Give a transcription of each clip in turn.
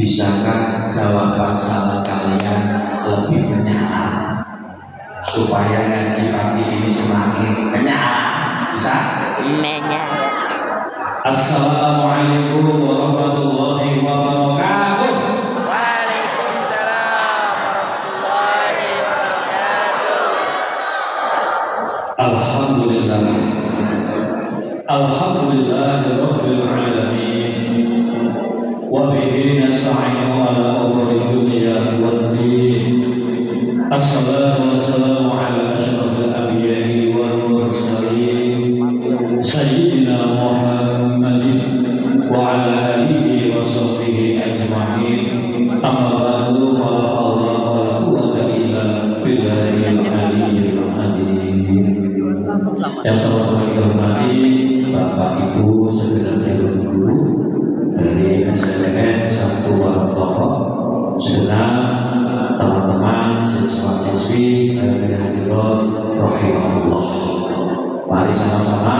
Bisakah jawaban salah kalian lebih menyala supaya ngaji pagi ini semakin menyala? Bisa? Menyala. Assalamualaikum warahmatullahi wabarakatuh. Waalaikumsalam warahmatullahi wabarakatuh. Alhamdulillah. Alhamdulillahirabbil alamin. Wa bihi nasta'inu ala umuri dunya waddin. Assalatu wassalamu ala asyrafil anbiya'i wal mursalin sayyidina Muhammadin wa ala alihi wa sahbihi ajma'in. Amma ba'du, fa la hawla wa la quwwata illa billahil aliyyil azim. Yang sama-sama kita hormati Bapak Ibu segenap guru dari SDN 1 Warontoko, segenap teman-teman siswa-siswi dari hadirat rahimahullah. Mari sama-sama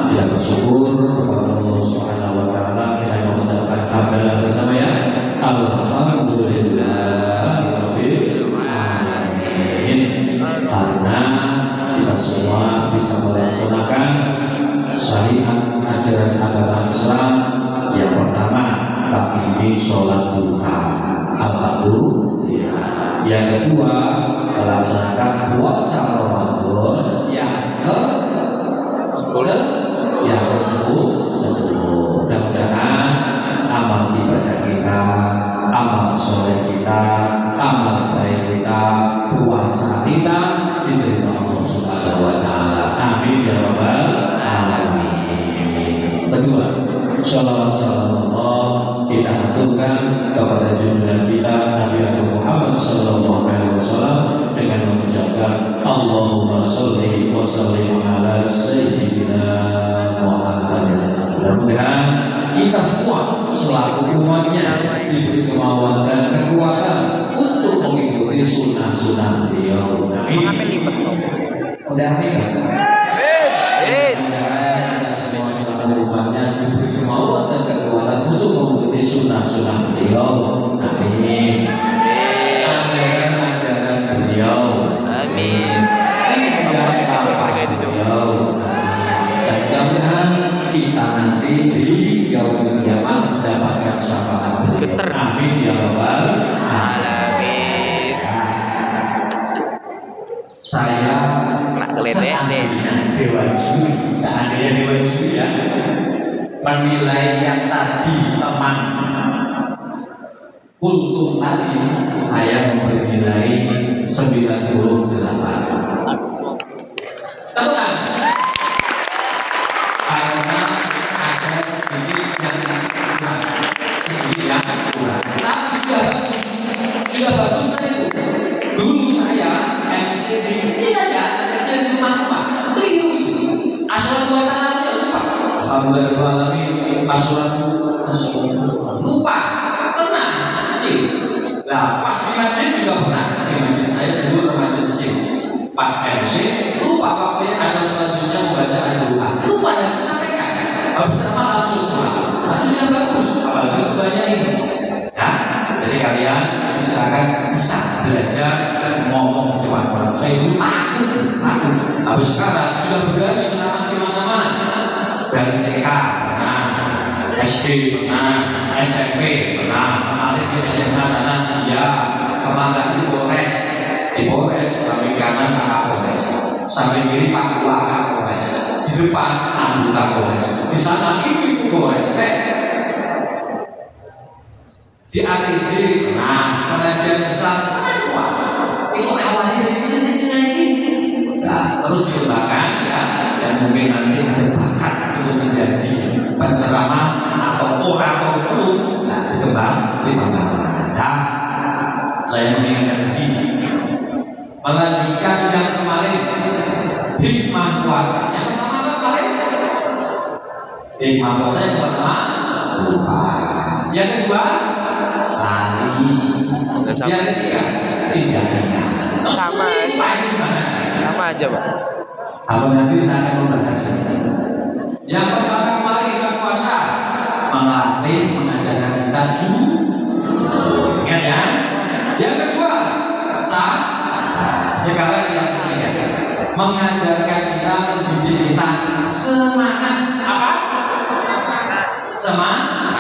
kita bersyukur kepada Allah Subhanahu wa taala. Kita mengucapkan hamdalah bersama ya. Alhamdulillahirabbil alamin. Karena kita semua bisa melaksanakan syariat ajaran agama Islam. Yang pertama, pagi ini sholat duha, alhamdulillah. Yang kedua, melaksanakan puasa Ramadan yang ke-10. Mudah-mudahan amal ibadah kita, amal soleh kita, amal baik kita, puasa kita diterima Allah Subhanahu wa taala. Amin ya rabbal alamin. Kedua, shalawat sallallahu kita aturkan kepada junjungan kita Nabi Muhammad sallallahu alaihi wasallam dengan mengucapkan Allahumma sholli wa sallim ala sayyidina Muhammad. Mudah-mudahan kita semua selaku umatnya diberi kemauan dan kekuatan untuk mengikuti sunnah-sunnah beliau. Amin. Udah amin. Mudah-mudahan kita semua selaku umatnya diberi kemauan dan kekuatan untuk mengikuti sunnah-sunnah beliau. Amin. Ajaran-ajaran beliau. Amin. Beliau. Dan mudah-mudahan kita nanti di yaumul kiamat mendapatkan syafaat beliau. Amin ya rabbal alamin. Saya seandainya Dewan Juri ya menilai yang tadi teman kultum tadi, saya memberi nilai 98. Teman, karena ada sedikit yang kurang, tapi sudah bagus tadi. Dulu saya MC di tidak kerja di rumah beliau itu asal suasananya lupa. Alhamdulillah lupa pernah. Nah pas di masjid juga pernah, di masjid saya dulu ke masjid sini. Pas MC lupa waktunya azan selanjutnya membaca doa, lupa dan disampaikan. Habis sama langsung pulang. Tapi sudah bagus, apalagi sebanyak ini. Ya, jadi kalian misalkan bisa belajar ngomong di depan orang. Saya dulu takut. Habis sekarang sudah berani ceramah di mana-mana. Dari TK pernah, SD pernah, SMP pernah, kemarin di SMA sana ya, kemana di Polres, samping kanan Pak Polres, samping kiri Pak Polres, di depan anggota Polres, di sana ibu Polres, di ATJ pernah, penasihat besar pernah semua. Itu awalnya dari kecil-kecil ini. Nah, terus dikembangkan ya, dan mungkin nanti ada bakat untuk menjadi penceramah atau orator itu. Nah, dikembangkan. Nah, saya mengingatkan lagi, melanjutkan yang kemarin, hikmah puasa. Yang pertama kemarin, hikmah puasa yang pertama lupa. Yang kedua, lari. Yang ketiga, tidak ingat. Sama aja Pak. Kalau nanti saya akan membahas. Yang pertama kemarin puasa melatih mengajarkan kita mengajarkan kita, mendidik kita semangat apa? Semangat.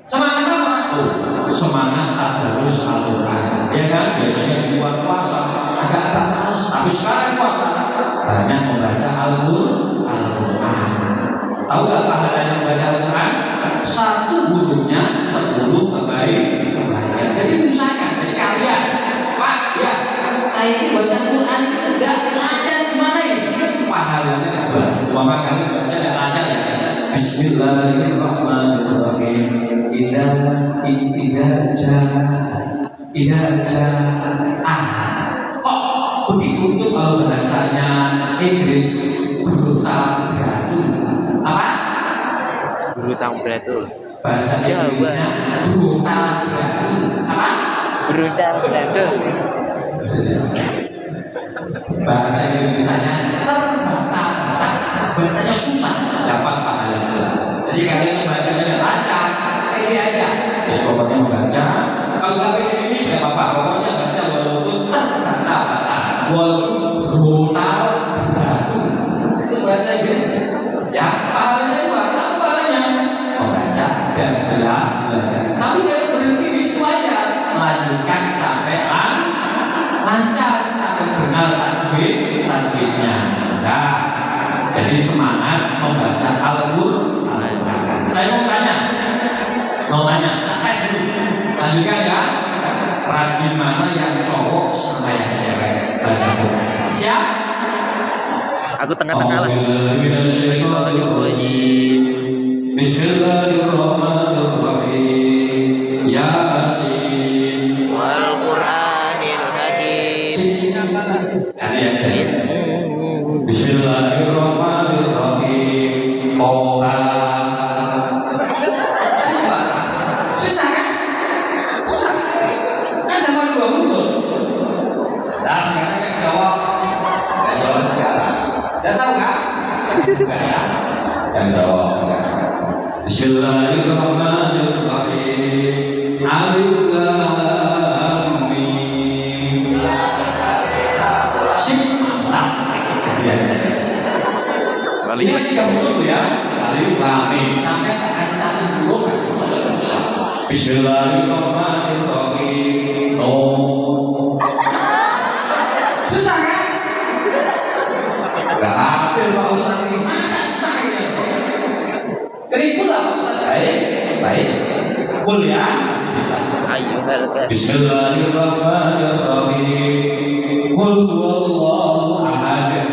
Semangat apa? Oh, semangat tadarus Al-Quran. Ya kan? Biasanya di luar puasa agak-agak males, tapi sekarang puasa banyak membaca Al-Quran. Tahu gak pahalanya membaca Al-Quran? 1 hurufnya 10 kebaikan. Jadi usahakan dari kalian, Pak, ya, saya ini baca Quran itu enggak lancar gimana ini? Pahalanya coba. Umpama kalian baca enggak lancar ya. Bismillahirrahmanirrahim. Tidak kok begitu untuk kalau bahasanya Inggris brutal beratur apa? Berutang beratur. Bahasa Inggrisnya brutal beratur apa? Berutang beratur. Bahasa Indonesianya terbata-bata, bacanya susah, dapat pahala juga. Jadi kalian membacanya dengan lancar, pede aja. Ya pokoknya membaca. Kalau nggak pede ini nggak apa-apa. Pokoknya baca walaupun terbata-bata, walaupun brutal beratur. Itu bahasa Inggris. Ya pahalanya juga. Apa pahalanya? Membaca dan belajar. Tapi jangan berhenti di situ aja. Lanjutkan sampai lancar. Benar tajwidnya. Nah, jadi semangat membaca Al-Quran. Saya mau tanya, CS itu lanjutkan ya. Rajin mana yang cowok sama yang cewek baca Quran? Siap? Aku tengah-tengah lah. Bismillahirrahmanirrahim. Yasin. Wal Qur'anil Hakim. Tadi yang jadi. Bismillahirrahmanirrahim. Toha. Susah kan? Susah. Kan sama 2 huruf. Nah, sekarang yang jawab. Yang jawab sekarang. Dan tahu nggak? Enggak ya. Yang jawab sekarang. Bismillahirrahmanirrahim. Alif Lam Mim. Sip, mantap. Biasa. Ini kan 3 huruf ya. Alif Lam Mim sampai ayat 1 huruf masih bisa. Bismillahirrahmanirrahim. Nun. Susah kan? Enggak adil Pak Ustaz ini. Masa susah ini? Teritulah Pak Ustaz. Baik. Kul ya, masih bisa. Ayyuhal kafirun. Bismillahirrahmanirrahim. Qul huwallahu ahad.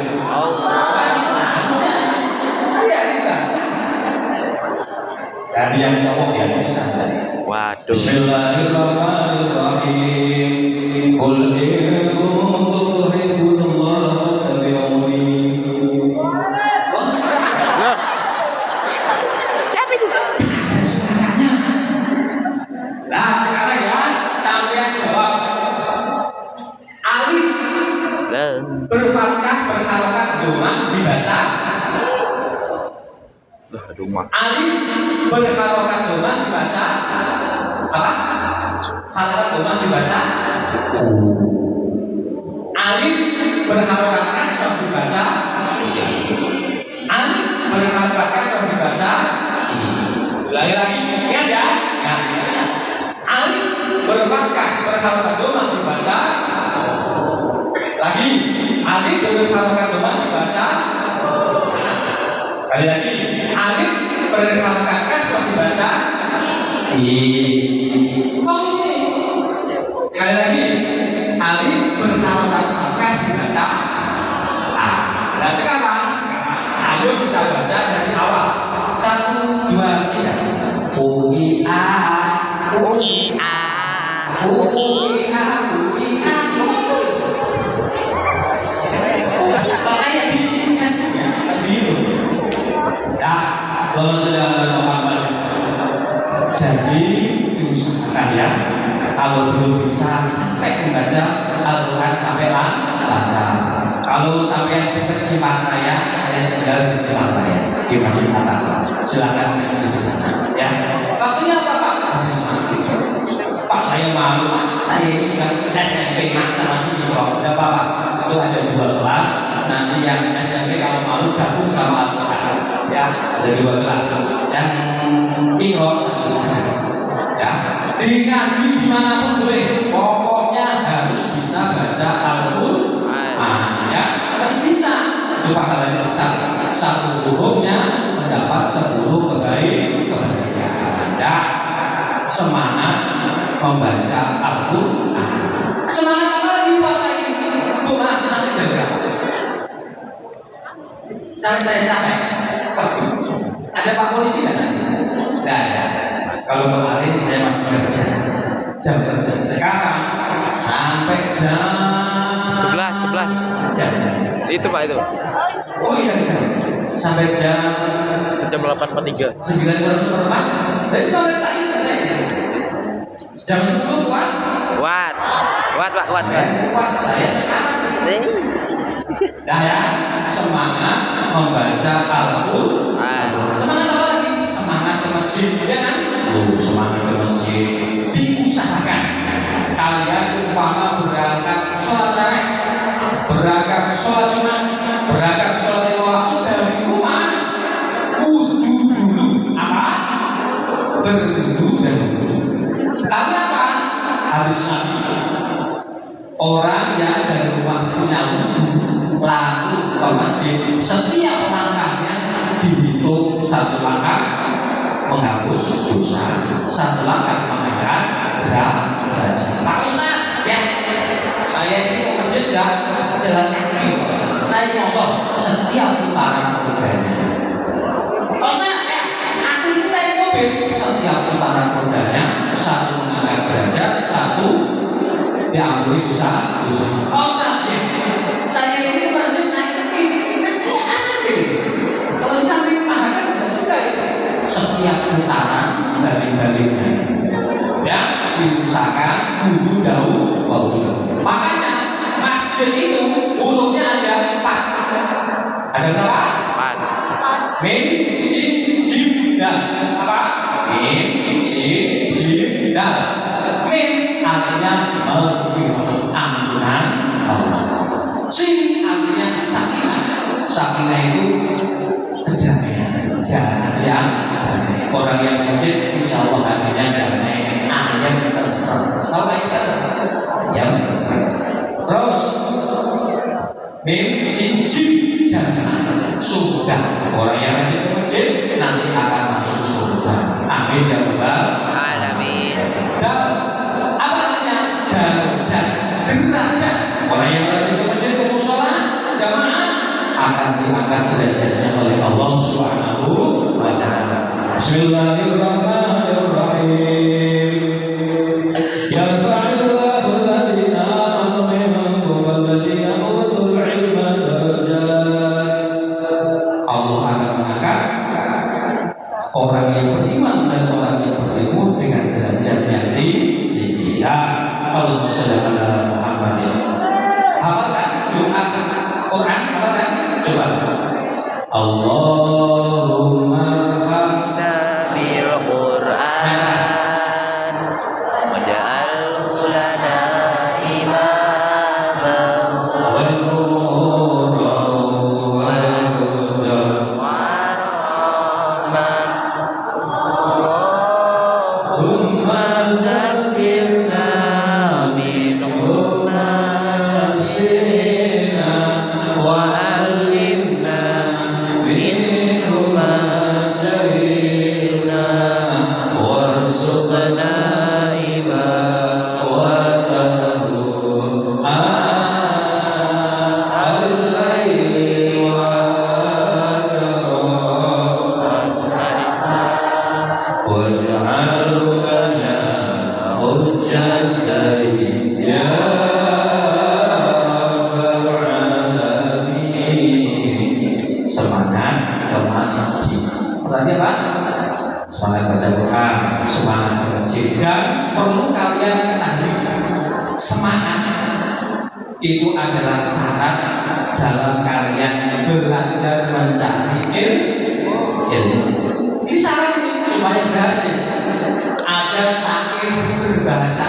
Dari yang cowok yang bisa. Waduh. Bismillahirrahmanirrahim. Qul in kuntum tuhibbunallaha fattabi'uni. Siapa itu? Nah, sekarang ya, sampai jawab. Alif berfathah berharokat doma dibaca. Rumah. Alif berharokat doma dibaca apa? Harokat doma dibaca. Alif berharokat kasrah dibaca. Alif berharokat kasrah dibaca. Ulangi lagi, ingat ya? Alif berfathah berharokat doma dibaca. Lagi, alif berharokat doma dibaca. Kali lagi, alif berharokat kasrah dibaca. Fokus nih. Sekali lagi, alif berharokat fathah dibaca. Nah sekarang, ayo kita baca dari awal. 1, 2, 3. U-I-A, U-I-A, U-I-A, U-I-A. Makanya dikasihnya begitu. Ya, kalau sudah Muhammad. Jadi diusahakan ya. Kalau belum bisa sampai membaca Al-Quran sampai lancar. Kalau sampai dekat Simalaya, saya tinggal di Simalaya di Masjid Al-Aqsa. Silakan masih di sana. Ya. Waktunya apa Pak? Habis maghrib. Pak saya malu, Pak. Saya ini sudah SMP maksa masih di bawah. Tidak apa-apa. Itu ada 2 kelas. Nanti yang SMP kalau malu gabung sama Al-Quran. Ya, ada 2 kelas. Yang Iqra satu sana. Ya, dikaji dimanapun boleh. Pokoknya harus bisa baca Al-Quran. Ya, harus bisa. Itu pahalanya besar. Satu hurufnya mendapat 10 kebaikan. Ya, semangat membaca Al-Quran. Semangat apa lagi puasa ini? Doa sampai jam berapa? Sampai saya capek. Ada Pak Polisi kan? Tidak ada. Kalau kemarin saya masih kerja, jam kerja sekarang sampai jam 11. jam. Itu Pak itu. Oh iya jam. Sampai jam 8.43. 9:04. Jadi 15 menit lagi selesai. Jam 10 kuat. Kuat Pak, kuat. Kuat saya sekarang. Nah ya, semangat membaca Al-Quran. Semangat apa lagi? Semangat ke masjid, ya kan? Semangat ke masjid. Diusahakan kalian umpama berangkat sholat tarawih, berangkat sholat Jumat, berangkat sholat waktu dari rumah, wudu dulu. Apa? Berwudu dahulu. Karena apa? Hadis Nabi, orang yang dari rumah punya wudu lalu ke masjid, setiap langkahnya dihitung 1 langkah menghapus dosa, 1 langkah mengangkat derajat. Pak Ustaz, ya, saya ini ke masjid ya, jalan kaki, naik motor, setiap putaran rodanya. Ustaz, ya, aku ini naik mobil, setiap putaran rodanya 1 mengangkat derajat, 1 diampuni dosa. Ustaz, ya, saya ini masih naik segini, nanti atas segini. Kalau di samping paha kan bisa juga ya. Setiap putaran balik-baliknya, ya, diusahakan wudu dahulu. Makanya masjid itu hurufnya ada 4. Ada berapa? 4. Min, sin, jim, dal. Apa? Min, sin, jim, dal. Min artinya maghfirah, ampunan Allah. Sin artinya sakinah. Sakinah itu kedamaian, yang damai. Orang yang masjid insya Allah hatinya damai, ayam tenang. Tahu nggak itu? Ayam tenang. Terus mim sin jim jangan surga. Orang yang rajin ke masjid nanti akan masuk surga. Amin ya rabbal Alamin. dan apa artinya? Derajat. Orang yang rajin ke masjid ke mushola jamaah akan diangkat derajatnya oleh Allah Subhanahu wa taala. Bismillahirrahmanirrahim. Yarfa'illahu alladhina amanu minkum walladhina utul ilma darajat. Allah akan mengangkat orang yang beriman dan orang yang berilmu dengan derajat yang tinggi. Ya, Allahumma shalli ala Muhammadin. Hafalkan doa Quran, hafalkan. Coba. Allahumma arhamna bil Qur'an waj'alhu lana imaman wa nuran wa hudan wa rahman. Allahumma zakkirna minhu ma nasina wa allimna minhu ma jahilna warzuqna ibadatahu al-layli wa waj'alhu lana hujjatan ya rabbal alamin. Semangat ke masjid. Berarti apa? Semangat baca Quran, semangat ke masjid. Dan perlu kalian ketahui, semangat itu adalah syarat dalam kalian belajar mencari ilmu. Ini syarat supaya berhasil. Ada syair berbahasa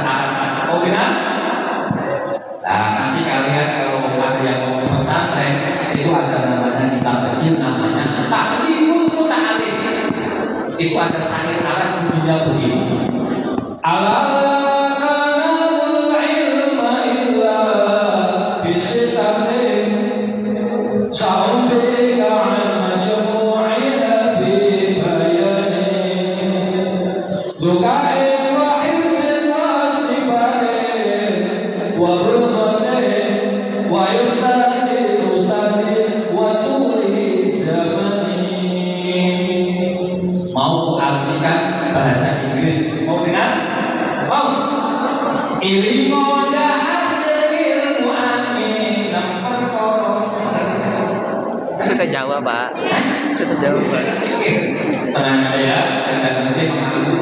kitab kecil namanya Ta'limul Muta'alim. Itu ada syair Arab bunyinya begini. Ala kanal ilma illa bisitatin sa'ubika majmu'iha bibayanin dukain wa hirsin wa istibarin wa rudhanin wa yusadi wa tuli zamanin. Mau artikan bahasa Inggris? Mau dengar? Mau? Ilmu dah hasil mu'amin Itu saya jawab, Pak. Itu saya jawab, Pak. Tenang saya, dan nanti mengaku.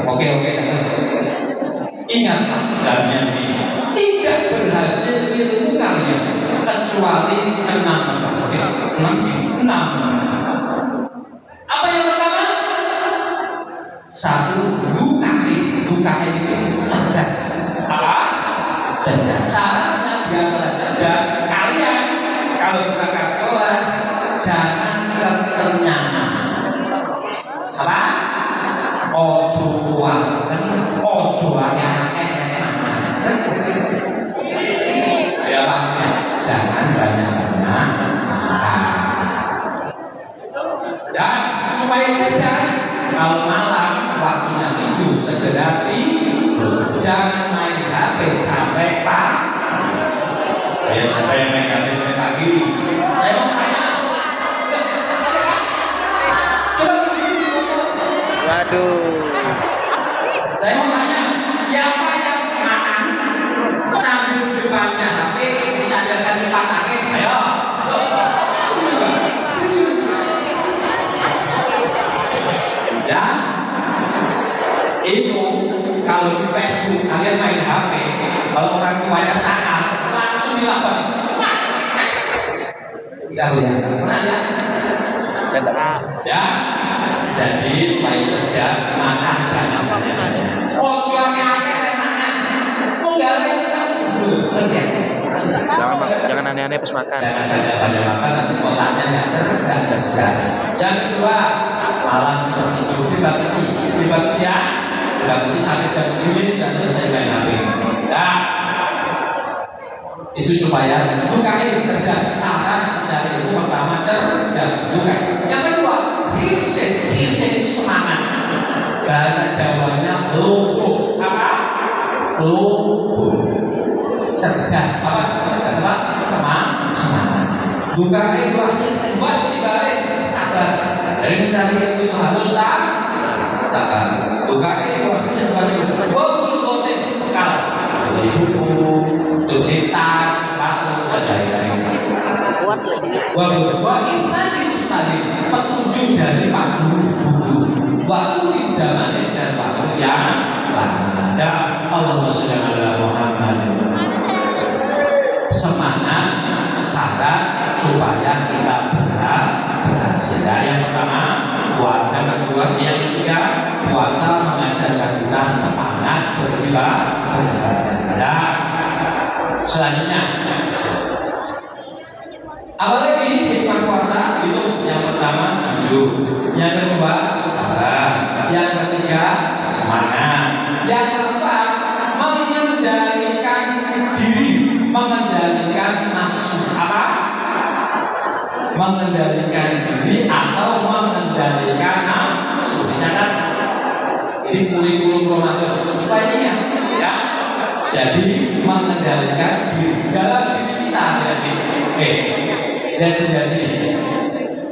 Oke. Ingatlah dalamnya ini tidak berhasil ilmu kalian kecuali 6. Apa yang pertama? 1. Lukai itu cerdas. Apa? Cerdas. Syaratnya dia adalah cerdas. Kalian kalau berangkat sholat jangan kekenyangan. Apa? Ojo kuat. Ojo akeh-akeh. Ya Pak, jangan banyak-banyak makan. Dan supaya cerdas, kalau malam waktunya tidur segera tidur. Jangan main HP sampai pagi. Ya, siapa yang main HP sampai pagi? Saya mau tanya. Coba begini foto. Waduh. Saya mau tanya, siapa yang makan sambil di depannya HP disandarkan kipas angin? Ayo. Ya, itu kalau di Facebook kalian main HP, kalau orang tuanya sakar langsung dilapor. Tidak lihat, pernah ya? Ya, jadi supaya cerdas makan jangan banyak. Oh, jualnya akeh makan. Menggalai kita belum ya? Jangan aneh-aneh pas makan. Jangan banyak makan nanti otaknya nggak cerdas. Yang kedua, malam seperti itu dibatasi ya. Dibatasi sampai jam 9 sudah selesai main HP. Nah, itu supaya bukan ini cerdas. Syarat dari itu pertama cerdas bukan. Yang kedua, riset itu semangat. Bahasa Jawanya lumpuh. Apa? Lumpuh. Cerdas apa? Cerdas apa? Semangat. Bukan itu riset bos dibalik sabar. Dari mencari ilmu itu harus sabar. Bukan itu riset bos betul bekal. Beli buku, beli tas, sepatu dan lain-lain. Kuat lagi. Wa insan itu tadi petunjuk dari Pak Guru. Waktu di zaman dan waktu yang lama. Ya Allahumma sholli ala Muhammad. Semangat syarat supaya kita berhasil. Yang pertama puasa, yang kedua, yang ketiga puasa mengajarkan kita semangat beribadah. Selanjutnya, apalagi hikmah puasa itu yang pertama jujur, yang kedua sabar, yang ketiga semangat, yang keempat mengendalikan diri, mengendalikan nafsu. Apa? Mengendalikan diri atau mengendalikan nafsu. Misalkan ini kurikulum Ramadan supaya ingat ya. Jadi mengendalikan diri dalam diri kita. Jadi, dari sini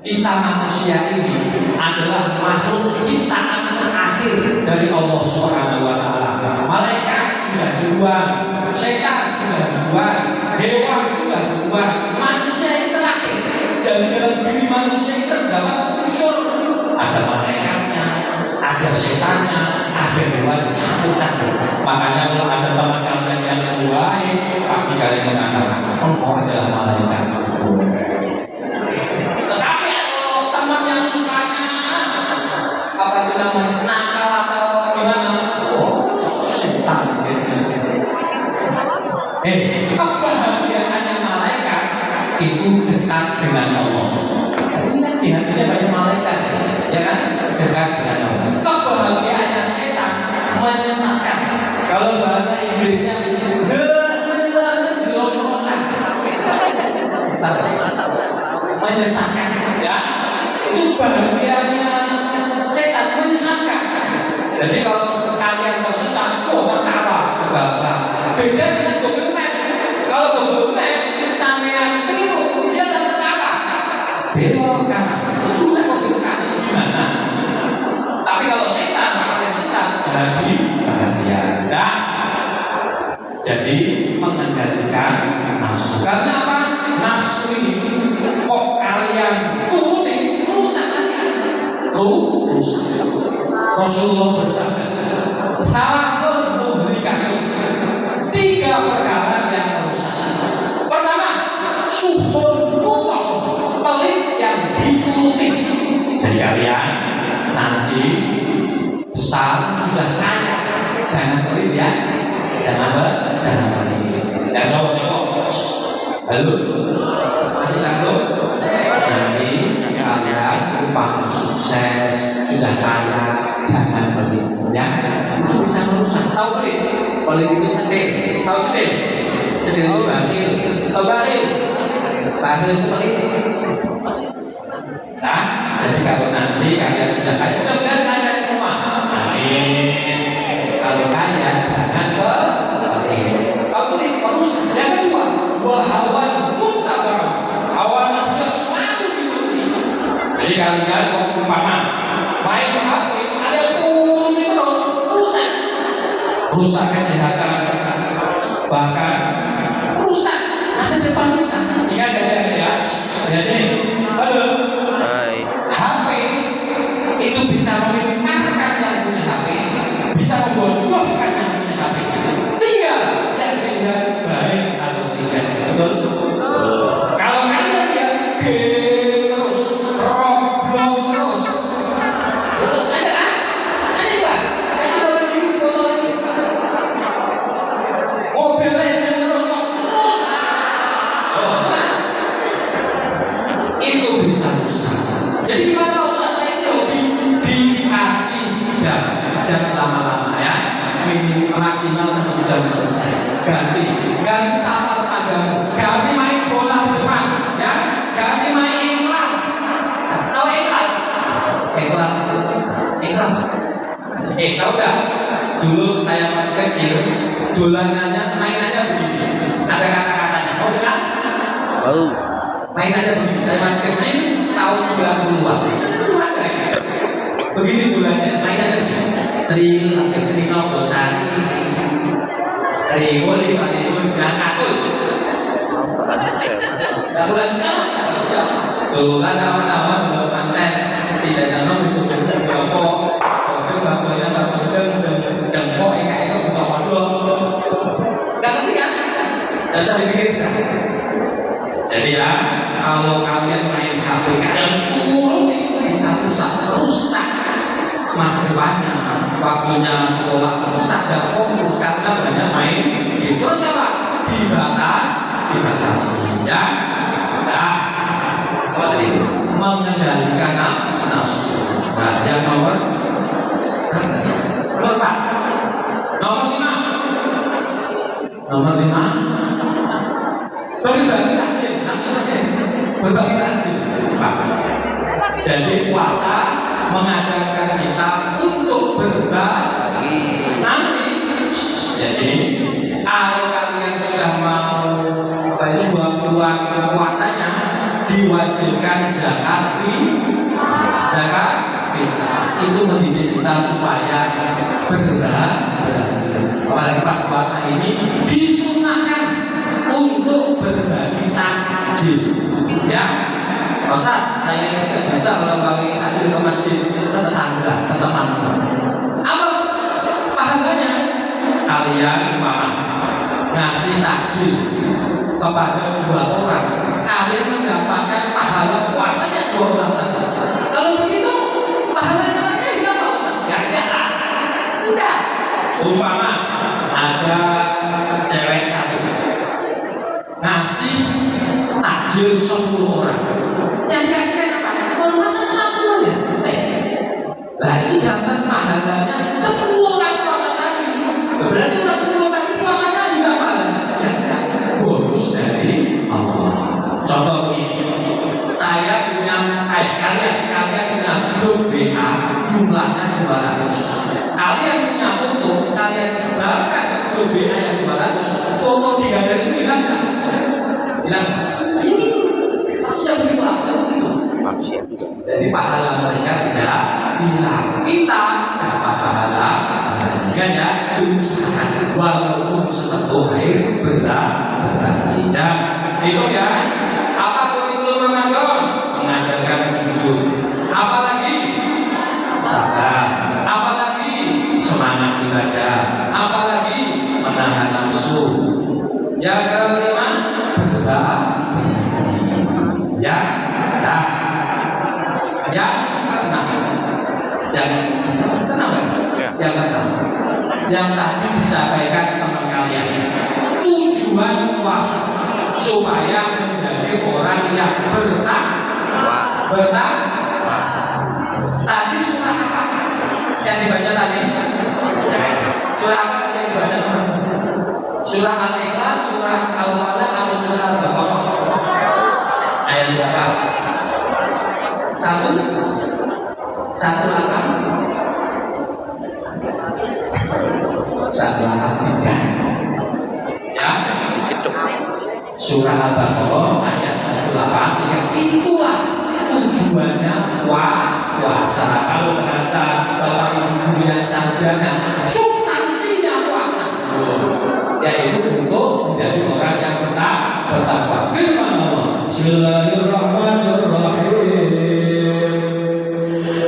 kita manusia ini adalah makhluk ciptaan terakhir dari Allah Subhanahu wa taala. Malaikat sudah duluan, setan sudah duluan, hewan sudah duluan, manusia yang terakhir. Jadi dalam diri manusia itu terdapat unsur, ada malaikatnya, ada setannya, ada hewan campur-campur. Makanya kalau ada teman kalian yang baik, pasti kalian mengatakan engkau adalah malaikat. Tetapi kalau teman yang sukanya apa itu namanya nakal atau gimana, setan. Kebahagiaannya malaikat itu dekat dengan Allah. Ini kan di hatinya banyak malaikat, ya kan? Dekat dengan Allah. Kebahagiaannya setan menyesatkan. Kalau bahasa Inggrisnya menyesatkan, ya. Itu bahagianya setan menyesatkan. Jadi kalau kalian tersesat, tertawa, bangga. Beda dengan Google Map. Kalau Google Map sampean keliru, dia nggak tertawa. Belok kanan, sudah mau belok kanan gimana? Tapi kalau setan kalian sesat, jadi bahagia. Nah, jadi mengendalikan nafsu. Karena apa? Nafsu ini kok kalian turuti, rusak kalian. Rusak. Rasulullah bersabda, salah satu memberikan 3 perkara yang rusak. Pertama, syukur mutlak, pelit yang dituruti. Jadi kalian nanti besar sudah kaya, jangan pelit ya, jangan pelit. Dan cowok-cowok, halo, masih sanggup? Nanti kalian upah sukses, sudah kaya, jangan pelit ya. Itu bisa merusak. Tahu pelit? Pelit itu cedil. Tahu cedil? Cedil itu bakhil. Tahu bakhil? Bakhil itu pelit. Nah, jadi kalau nanti kalian sudah kaya, mudah-mudahan kaya semua. Amin. Kalau kaya jangan pelit. Kalau pelit merusak. Yang kedua, hawa muttabar. Hawa nafsu yang selalu diikuti. Jadi kalian kalau umpama main HP, kalian turunin terus, rusak kesehatan, bahkan rusak masa depan bisa. Ingat ya, ya sini, halo. Hai. HP itu bisa memimpikan yang punya HP, bisa membodohkan yang punya HP. Tinggal yang dilihat baik atau tidak, betul? Kalau kalian lihat game terus, Roblox terus, itu bisa rusak. Jadi gimana kalau saya itu dikasih jam lama-lama ya, maksimal 1 jam selesai. Ganti sama tetanggamu, ganti main bola di depan, ya, ganti main iklan. Tahu iklan? Tahu dah? Dulu saya masih kecil, dolanannya mainannya begini. Ada kata-katanya, mau dengar? Oh. Mainannya begini, saya masih kecil, tahun 90-an. Begini dolannya, mainannya begini. Trino bosan. Riwo 5.000 sedang kakul. Bulan dolan awan-awan belum manten, tidak tahu bisa benar berapa. Tapi bapaknya bapak sedang dengkok itu sudah waduh. Nggak ngerti kan? Nggak usah dipikir sekali. Jadi ya, kalau kalian main HP kalian bisa rusak masa depannya, waktunya sekolah rusak dan fokus karena banyak main gitu. Terus apa? Dibatasi ya. Nah, apa tadi? Mengendalikan nafsu. Nah, yang nomor 4. Nomor 5. Berbagi takjil, berbagi takjil. Jadi puasa mengajarkan kita untuk berbagi. Nanti, jadi kalau kalian sudah mau buang puasanya, diwajibkan zakat fitrah. Itu mendidik kita supaya berbagi. Apalagi pas puasa ini disunahkan untuk berbagi takjil, ya. Ustaz, saya tidak bisa berbagi takjil ke masjid, ke tetangga, ke teman. Apa pahalanya? Kalian ngasih takjil kepada 2 orang, kalian mendapatkan pahala puasanya 2 orang tadi. Kalau begitu, pahalanya lagi hilang Pak Ustaz? Ya enggak lah. Udah. Umpama ada cewek 1 ngasih takjil takjil 10 orang. Yang dikasihkan apa? Puasa satu aja. Nah itu dapat pahalanya 10 orang puasa tadi. Berarti orang 10 tadi puasa tadi nggak pahalanya? Ya enggak. Bonus dari Allah. Contoh ini, saya punya kalian punya grup WA jumlahnya 200. Kalian punya foto, kalian sebarkan ke grup WA yang 200. Foto 3 hari itu hilang nggak? Hilang. Ayo gitu. Sudah begitu apa? Begitu. Maksiat juga. Jadi pahala mereka tidak hilang. Kita dapat pahala. Ya, usahakan walaupun satu air berat-berat. Dan itu ya. Apa kurikulum Ramadan? Mengajarkan jujur. Apalagi sabar. Apalagi semangat ibadah. Apalagi menahan nafsu. Yang kelima berdoa. Yang keenam. Jangan kenapa? Yang keenam. Yang tadi disampaikan teman kalian. Tujuan puasa supaya menjadi orang yang bertakwa. Tadi surah apa yang dibaca tadi? Surah apa yang dibaca? Surah Al-Ikhlas, surah Al-Falaq, atau surah Al-Baqarah? Ayat berapa? 1 ya. Surah Al-Baqarah ayat 183. Itulah tujuannya puasa. Kalau bahasa Bapak Ibu yang sarjana, substansinya puasa yaitu untuk menjadi orang yang bertakwa. Firman Allah, Bismillahirrahmanirrahim.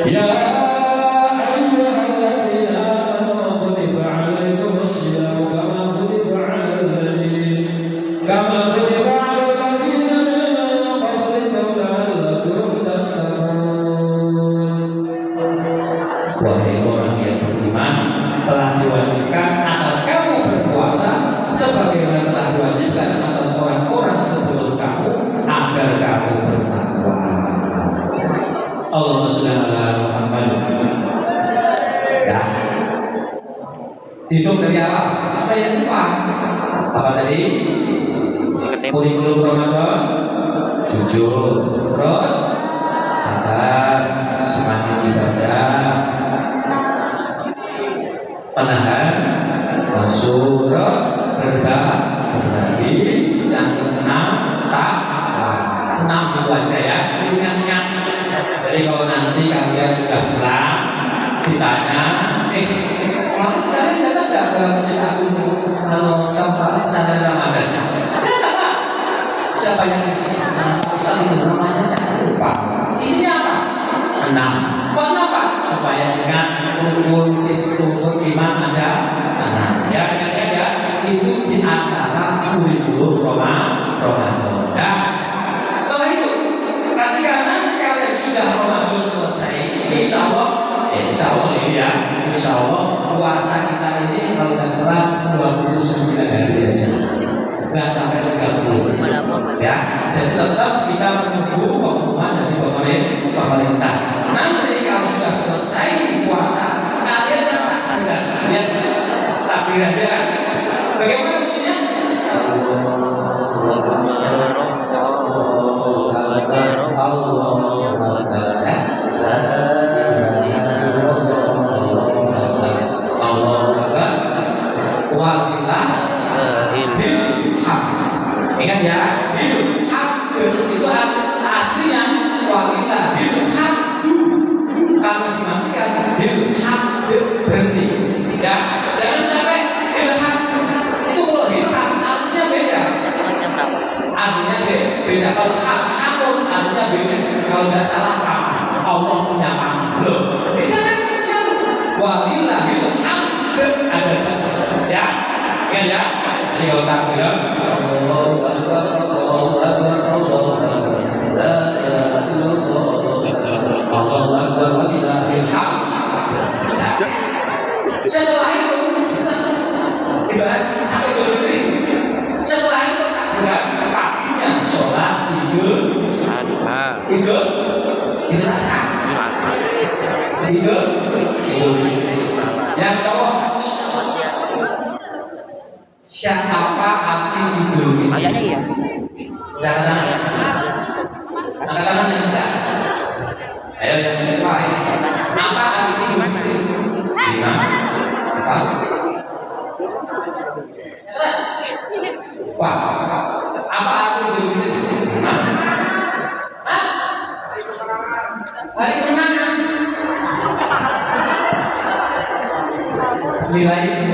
Ya wahai orang yang beriman, telah diwajibkan atas kamu berpuasa sebagaimana telah diwajibkan atas orang-orang sebelum kamu agar kamu bertakwa. Allahumma sholli ala Muhammad. Ya. Hitung dari apa? Supaya lupa. Apa tadi? Kurikulum Ramadan, jujur, terus sabar, semangat ibadah, penahan nafsu, terus berbagi, dan keenam takwa. 6 itu aja ya, ingat-ingat. Jadi kalau nanti kalian sudah pulang, ditanya, kalian datang nggak ke Masjid Agung kalau sampai sadar Ramadan? Datang lah. Siapa yang isi? Ustaz itu namanya saya lupa. Isinya apa? 6. Kenapa? Supaya ingat rukun iman ada 6. Ya, itu di antara kurikulum Ramadan. Nah, setelah itu, ketika nanti kalian sudah Ramadan selesai, insya Allah ini ya, insya Allah puasa kita ini kalau tidak salah 29 hari aja. Nggak sampai 30 ya, jadi tetap kita menunggu pengumuman dari pemerintah. Nanti kalau sudah selesai puasa, kalian takbiran, lihat takbiran dia kan? Bagaimana bunyinya? Ingat ya, hak itu aslinya walillahil hamdu. Kalau dimatikan hak berhenti. Ya, jangan sampai ilham itu kalau ilham artinya beda. Artinya beda. Kalau hakun artinya beda. Kalau nggak salah paham, Allah punya paham. Loh, beda kan jauh. Walillahil hamdu ada ya. Ingat ya. Jadi kalau takbiran Allahu Akbar, Allahu Akbar, Allahu Akbar, la ilaha illallah, Allahu Akbar, wa lillahil hamd. Setelah itu dibahas sampai Idul Fitri. Setelah itu takbiran paginya sholat Idul Idul Adha. Idul Fitri. Yang cowok. Siapa arti Idul Fitri? Kayaknya iya. Jangan. Angkat tangan yang bisa. Ayo yang sesuai. Apa arti Idul Fitri? 5, 4. Wah, apa arti Idul Fitri? Hari kemenangan. Nilai 2.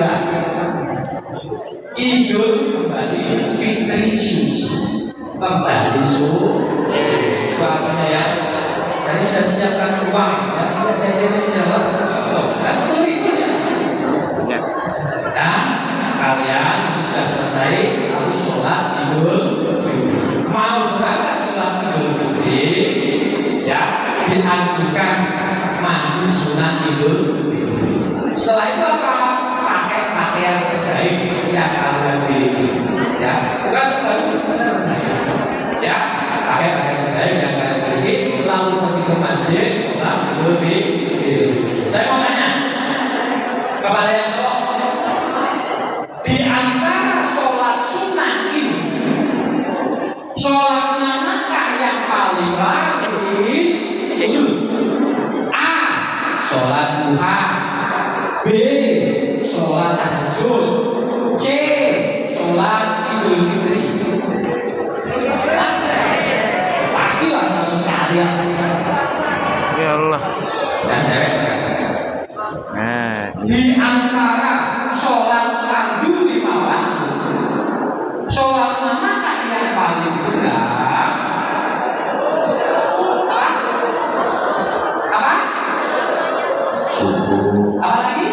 Idul kembali, Fitri suci. Kembali suci. Artinya ya. Saya sudah siapkan uang. Dan juga saya jawab. Dan itu ya. Dan kalian sudah selesai harus sholat Idul Fitri. Mau berangkat sholat Idul Fitri, ya dianjurkan mandi sunat Idul Fitri. Setelah itu apa? Pakai pakaian terbaik yang kalian miliki. Ya, bukan terbaik, terbaik. Ya, pakai pakaian terbaik yang kalian miliki. Lalu pergi ke masjid sholat Idul Fitri. Saya mau tanya kepada yang cowok. Di antara sholat sunnah ini, sholat manakah yang paling laris? A. Sholat duha. B. Sholat tahajud. C. Sholat Idul Fitri. Pastilah satu sekalian. Ya Allah. Dan saya Nah, di antara sholat fardu 5 waktu, sholat manakah yang paling berat? Apa? Subuh. Apa lagi?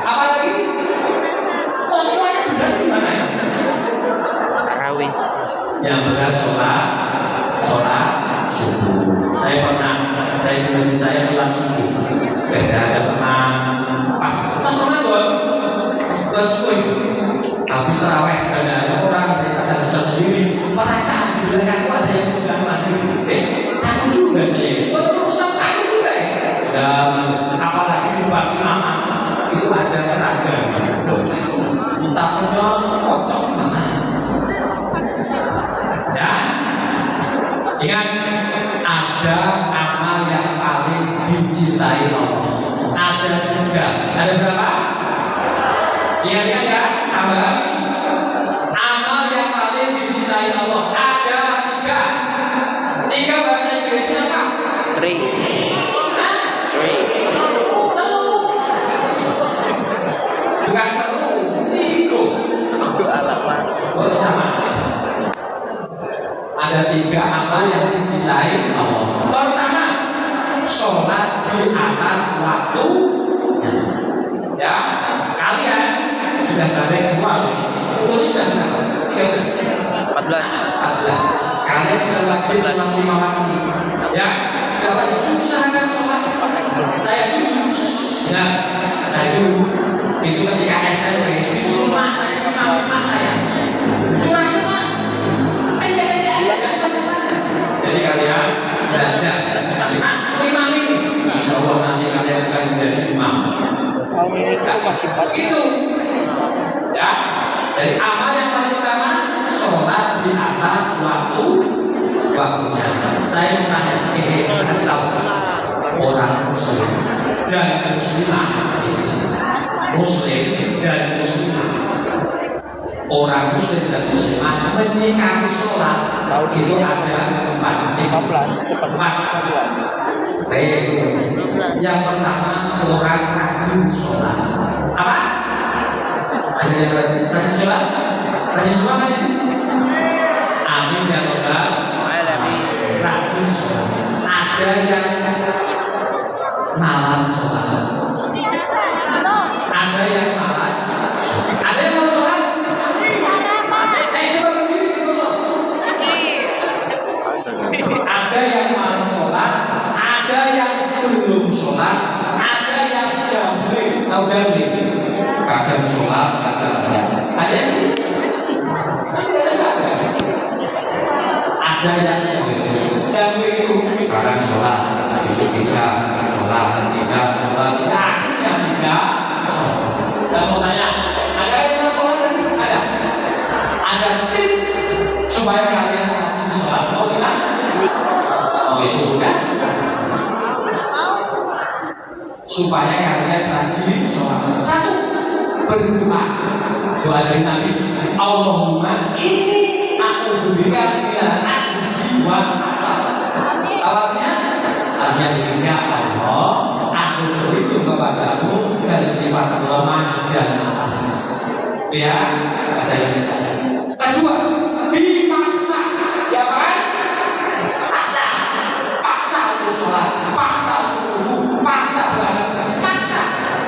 Apa lagi? Kok semuanya berat gimana ya? tarawih. Yang berat sholat subuh. Saya pernah dari masjid saya sholat subuh. Beda ada teman pas Ramadan, pas sholat subuh itu habis tarawih ada orang saya tak bisa sendiri merasa di belakangku ada yang pegang mandi. Takut juga saya. Urusan takut juga ya. Dan apalagi di bab mama itu ada tenaga. Takutnya kocok mana? Dan ingat, ada amal yang paling dicintai Allah. Ada 3. Ada berapa? Ingat ya, tambah. Amal yang paling dicintai Allah. Ada 3. 3 bahasa Inggrisnya apa? 3. Telur. Bukan telur, tiga. Oh, sama. Ada 3 amal yang dicintai Allah. Pertama, sholat di atas waktu. Ya, kalian sudah balik semua. Ini sudah berapa? 14. 14. Kalian sudah wajib sholat 5 waktu. Ya, sudah wajib usahakan sholat. Saya dulu, ya, saya dulu itu ketika SMP disuruh mak saya ke mak saya. Suratnya Pak. Jadi kalian belajar imam ini, insya Allah nanti kalian akan menjadi imam. Begitu, ya. Dari amal yang paling utama, sholat di atas waktunya. Saya bertanya, ini kasih tahu orang muslim dan muslimah, muslim dan muslimah. Orang muslim dan muslimah menyikapi sholat itu ada 4. Yang pertama, orang rajin sholat. Apa? Ada yang rajin sholat? Rajin sholat kan? Amin ya Rabbal alamin. Rajin sholat. Ada yang malas sholat. Ada yang malas. Ada yang mau sholat? Coba berdiri di foto. Ada yang malas sholat, ada yang belum sholat, ada yang gambling. Tahu gambling? Kadang sholat, kadang enggak. Ada yang ada yang sekarang sholat, besok tidak sholat, akhirnya tidak sholat. Saya mau tanya, ada yang sholat tadi? Ada tip supaya kalian rajin sholat? Mau tidak? Oke, sudah. Supaya kalian rajin sholat. Satu, berdoa. Doa dari Nabi, Allahumma ini aku berikan bila ajzi wa asal. Artinya begini, ya Allah, aku berlindung kepadamu dari sifat lemah dan malas. Ya, bahasa Indonesia. Kedua, dipaksa, ya kan? Paksa untuk sholat, paksa untuk wudhu, paksa berada, paksa.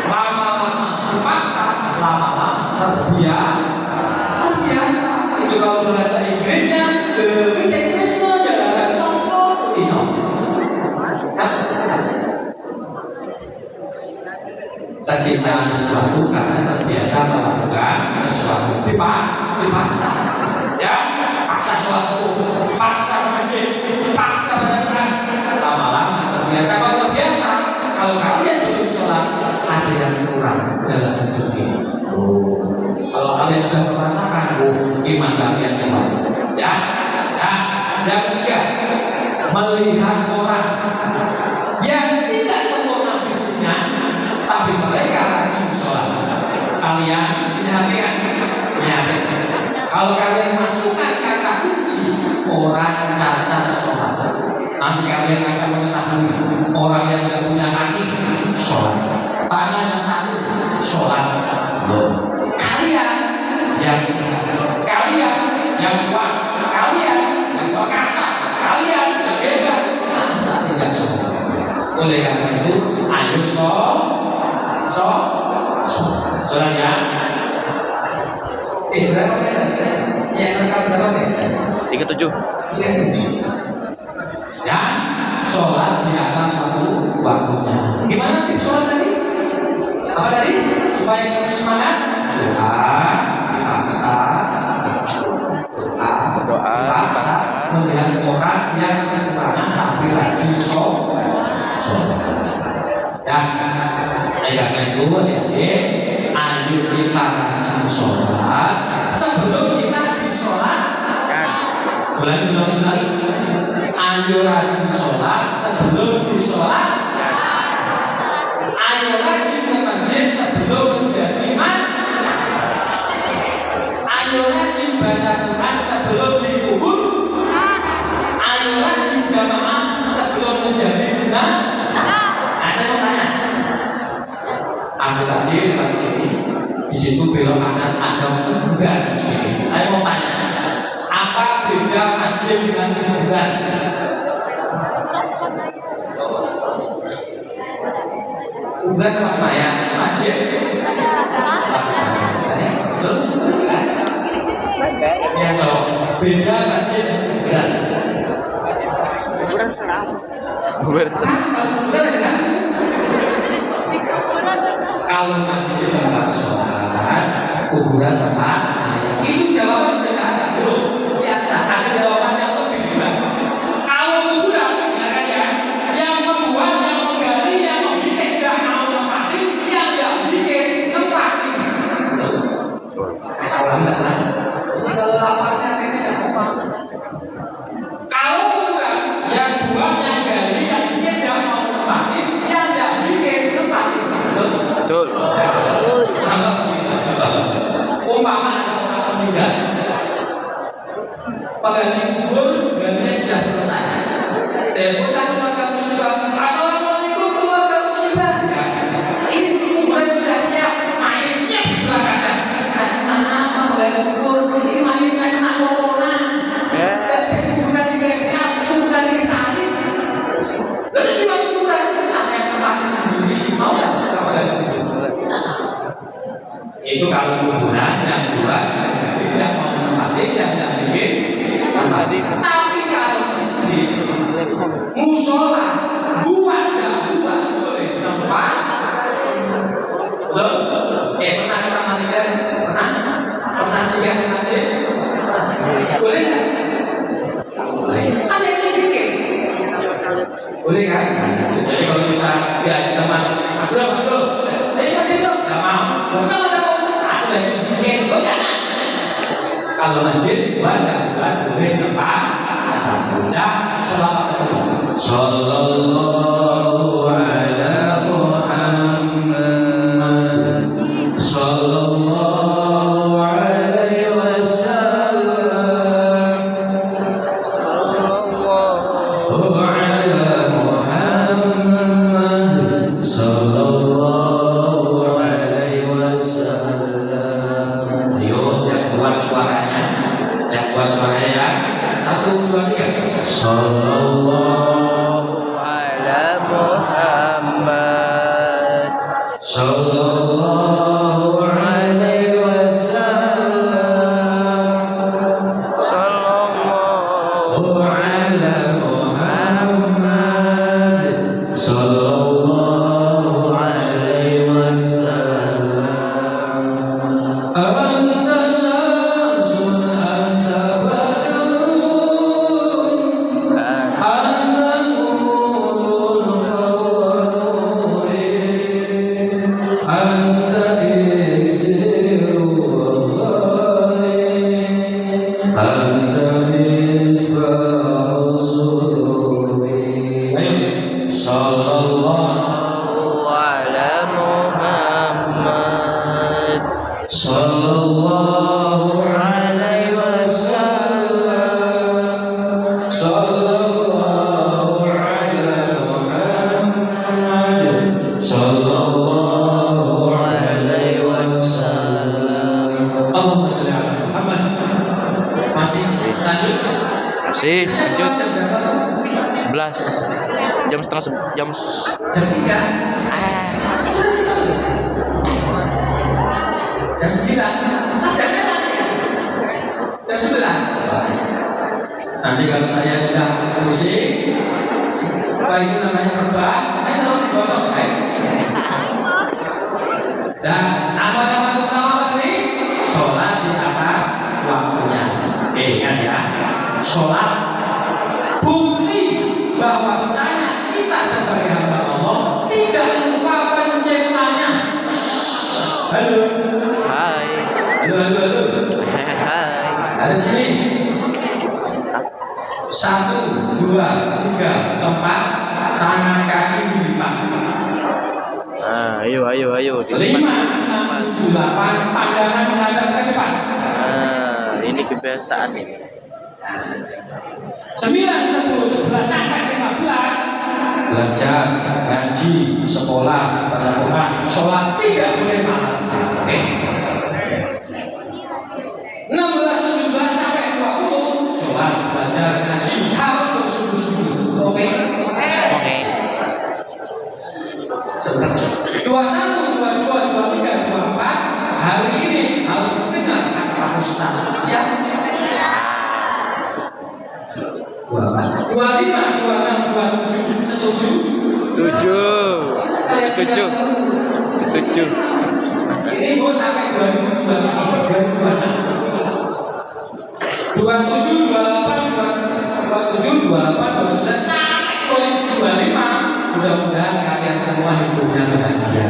Lama-lama dipaksa, lama-lama terbiasa. Itu kalau bahasa Inggrisnya the wicked Christmas jalan songkok ino. Tercinta sesuatu karena terbiasa melakukan sesuatu dipaksa. Ya, paksa sholat subuh, paksa masjid, paksa bacaan. Lama-lama terbiasa. Kalau terbiasa, kalau kalian belum sholat, ada yang kurang dalam hidup ini. Kalau kalian sudah merasakan, iman kalian kembali. Ya, dan ketiga, melihat orang yang tidak sempurna fisiknya, tapi mereka rajin sholat. Kalian perhatikan. Kalau kalian masukkan kata kunci orang cacat sholat, nanti kalian akan mengetahui orang yang tidak punya kaki sholat, tangan satu sholat. Kalian yang sehat, kalian yang kuat, kalian yang perkasa, kalian yang hebat, masa tidak sholat. Oleh karena itu, ayo sholat ya. Berapa menit? Yang rekam berapa menit? 37. Dan sholat di atas waktunya. Gimana tips sholat tadi? Apa tadi? Supaya kita semangat. Paksa melihat orang yang kekurangan tapi rajin sholat. Dan ayat itu ayo kita rajin sholat sebelum kita disolatkan. Ulangi. Ayo rajin sholat sebelum disolatkan. Ayo rajin ke masjid sebelum menjadi imam. Ayo rajin baca Quran sebelum dikubur. Ayo rajin jamaah sebelum menjadi jenazah. Nah, saya mau tanya. Aku tadi lewat sini, di situ belok kanan ada kuburan. Saya mau tanya, apa beda masjid dengan kuburan? Kuburan tempat mayat, masjid. Betul kan? Ya, jawab. Beda masjid dengan kuburan. Kuburan seram. Kuburan ada. Kalau masjid tempat sholat, kuburan tempat mayat. Itu jawaban sederhana, bro. Biasa. Ada jawaban yang lebih ribet. Kalau kuburan, yang membuat, yang menggali, yang membikin, tidak mau nempatin, yang tidak bikin nempatin. Kalau laparnya tidak fokus. Kalau kuburan, yang buat, yang gali, yang bikin, tidak mau nempatin, yang tidak bikin nempatin. Betul. Contoh, umpama ada orang meninggal, pengganti kubur, gantinya sudah selesai. Teleponkan keluarga musibah, assalamualaikum keluarga musibah. Ini kuburan sudah siap, mayat siap di belakangnya. Nah, pengganti kubur, ini mayatnya kena corona. Dan jadi kuburan di backup, kuburan di salib. Lalu gimana kuburan? Saya tempatin sendiri, mau nggak? Itu kalau kuburan yang buat tidak mau menempati yang tidak bikin tempati. Tapi kalau masjid, musola, buat boleh tempat. Loh, pernah sama dia? Pernah singgah di masjid? Boleh nggak? Boleh. Ada yang bikin. Boleh kan? Jadi kalau kita diajak teman, Mas Bro, masih itu nggak mau. Kenapa tahu? Aku lagi bikin, oh jangan. Kalau masjid, buat boleh tempat. Udah, Sallallahu ala Muhammad, Sallallahu alaihi wasallam, Sallallahu ala Muhammad, Sallallahu alaihi wasallam. Ayo, yang kuat suaranya, ya. 1, 2, 3. Sallallahu ala Muhammad, Sallallahu alaihi wasallam, Sallallahu ala Muhammad, Sallallahu alaihi wasallam. Anta syamsun anta badrun, anta nurun fawqa nuri, anta iksiru wa ghali, anta misbah sururi. Ayo, Sallallahu ala Muhammad, Sallallahu alaihi wasallam, Sallallahu ala Muhammad, Sallallahu alaihi wasallam. Allahumma sholli ala Muhammad. Masih lanjut? masih lanjut. Jam berapa? 11 jam setengah jam Jam 3. Jam 9. Jam 11. Nanti kalau saya sudah pusing, apa itu namanya terbang, tahu dipotong, dan amal-amal utama tadi, sholat di atas waktunya. Ingat ya, sholat bukti bahwasanya kita sebagai hamba Allah tidak lupa penciptanya. Halo. hai Halo. hai Ada di sini. 1, 2, 3, 4, tangan kaki dilipat. ayo 5, 6, 7, 8, pandangan menghadap ke depan. Ini kebiasaan ini. 9, 10, 11 sampai 15. Belajar, ngaji, sekolah, baca Quran, sholat, tidak boleh malas. Oke. 16, 17 sampai 20, sholat, belajar, ngaji, harus bersungguh-sungguh. Oke. Sebentar. 21, 22, 23, 24, hari ini harus dengar kata Ustaz. Siap? 25, 26, 27, setuju? Setuju. Ini gue sampai 2027, 27, 28, 29 sampai 2025. Mudah-mudahan kalian semua hidupnya bahagia.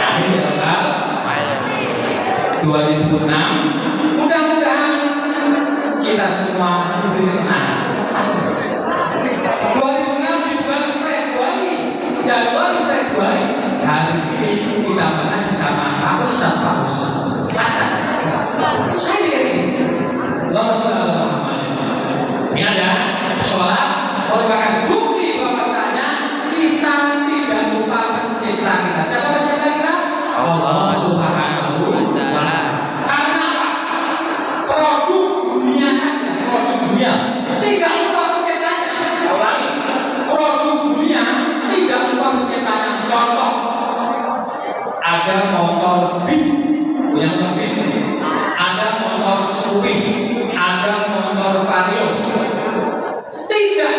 Amin ya Rabbal. 2006, mudah-mudahan kita semua diberi tenang. 2006 di bulan Februari, Januari, Februari, hari ini kita mengaji sama Pak Ustaz Faus. Saya ini, Allahumma sholli ala Muhammad. Ini ada sholat merupakan bukti bahwasanya kita tidak lupa pencipta kita. Siapa pencipta kita? Allah Subhanahu wa Ta'ala. Karena apa? Produk dunia saja, produk dunia tidak lupa penciptanya. Ulangi, produk dunia tidak lupa penciptanya. Contoh, ada motor Beat, punya motor Beat, ada motor Scoopy, ada motor Vario. Tidak